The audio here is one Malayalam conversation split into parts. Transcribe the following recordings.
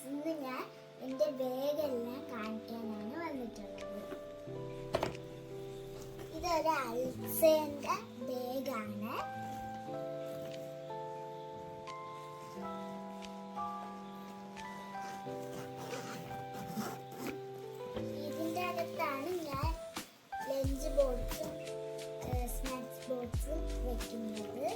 ഇന്ന് ഞാൻ എൻ്റെ ബാഗെല്ലാം കാണിക്കാനാണ് വന്നിട്ടുള്ളത്. ഇതൊരു അൽസേൻ്റെ ബാഗാണ്. ഇതിൻ്റെ അകത്താണ് ഞാൻ ലഞ്ച് ബോക്സും സ്നാക്സ് ബോക്സും വെക്കുന്നത്.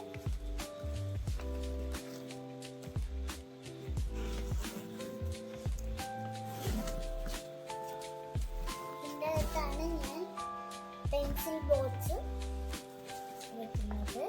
ഇതിൻ്റെ അകത്താണ് ഞാൻ പെൻസിൽ ബോക്സും വെക്കുന്നത്.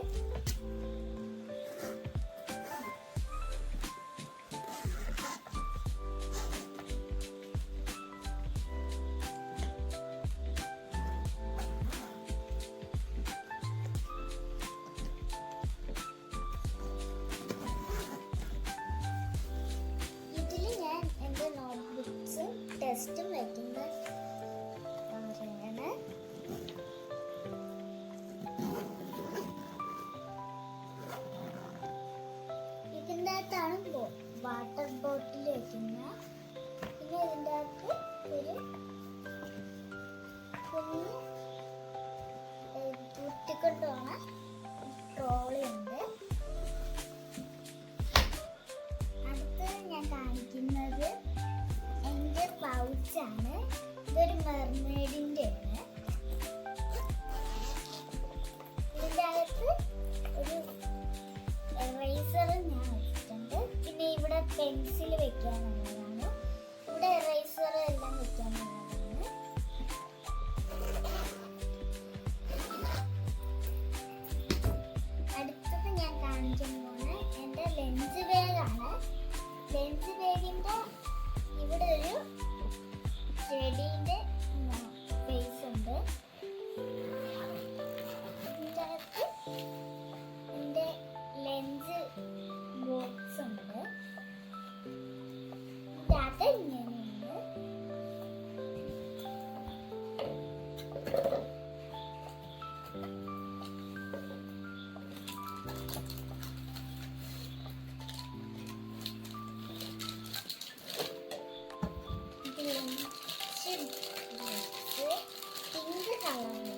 ടെസ്റ്റും വെക്കുന്ന ഇതിൻ്റെ അകത്താണ് വാട്ടർ ബോട്ടിൽ വെക്കുന്ന. പിന്നെ ഇതിൻ്റെ അകത്ത് ഒരു കുഞ്ഞ് കുട്ടിക്കൊണ്ടുപോണ ട്രോളി ഉണ്ട്. അടുത്ത് ഞാൻ കാണിക്കുന്നത് എൻ്റെ പൗച്ചാണ്. ഇതൊരു മെർമെയ്ഡിൻ്റെ ആണ്. ഇതിൻ്റെ അകത്ത് ഒരു എറേസർ ഞാൻ വെച്ചിട്ടുണ്ട്. പിന്നെ ഇവിടെ പെൻസിൽ വെക്കാനുള്ളതാണ്. ഇവിടെ എറേസർ എല്ലാം വെക്കാനുള്ളതാണ്. അടുത്തത് ഞാൻ കാണിക്കാൻ പോകുന്ന എൻ്റെ ലഞ്ച് ബാഗാണ്. ലഞ്ച് ബാഗിൻ്റെ ഇവിടെ ഒരു ചെടീൻ്റെ ഫേസ് ഉണ്ട്. ഇതിൻ്റെ അകത്ത് എൻ്റെ ലഞ്ച് ബോക്സ് ഉണ്ട്. ഇതിൻ്റെ അകത്ത് ഇങ്ങനെയുണ്ട്. പിങ്ക് കളറാണ്.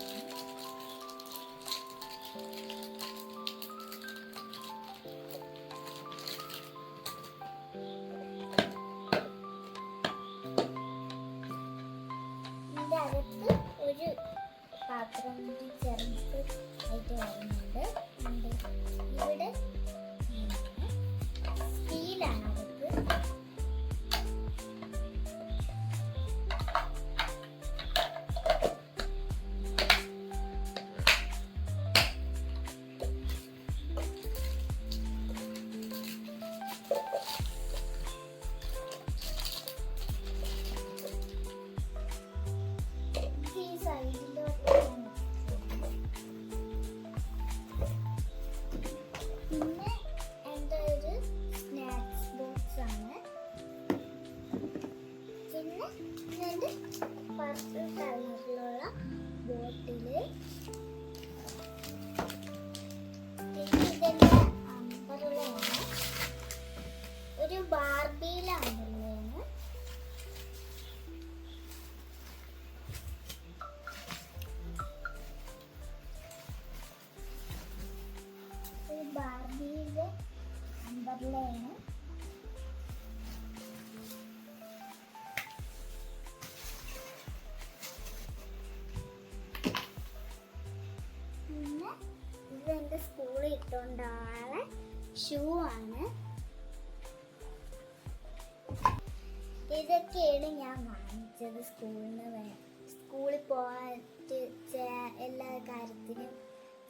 ഇതിൻ്റെ അകത്ത് ഒരു പാത്രം ചെറുത് ആയിട്ട് വരുന്നുണ്ട്. ഇവിടെ സ്റ്റീലാണ് അകത്ത്. പിന്നെ എൻ്റെ ഒരു സ്നാക്സ് ബോക്സ് ആണ്. പിന്നെ എൻ്റെ പർപ്പിൾ കളറിലുള്ള ബോട്ടില്. പിന്നെ ഇതെൻ്റെ അമ്പറുള്ളതാണ്. ഒരു ബാർബിയിലാണ് ഉള്ളതാണ്. ബാർബിയുടെ അമ്പർലയാണ്. പിന്നെ ഇത് എൻ്റെ സ്കൂളിൽ ഇട്ടുകൊണ്ടാണ് ഷൂ ആണ്. ഇതൊക്കെയാണ് ഞാൻ വാങ്ങിച്ചത് സ്കൂളിൽ പോകാനായിട്ട് എല്ലാ കാര്യത്തിനും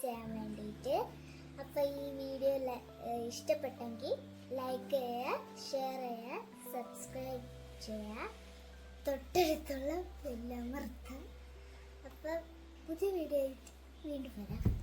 ചെയ്യാൻ വേണ്ടിയിട്ട്. അപ്പോൾ ഈ വീഡിയോ ഇഷ്ടപ്പെട്ടെങ്കിൽ ലൈക്ക് ചെയ്യുക, ഷെയർ ചെയ്യുക, സബ്സ്ക്രൈബ് ചെയ്യുക, തൊട്ടടുത്തുള്ള ബെല്ലമർത്തുക. അപ്പോൾ പുതിയ വീഡിയോ ആയിട്ട് വീണ്ടും വരാം.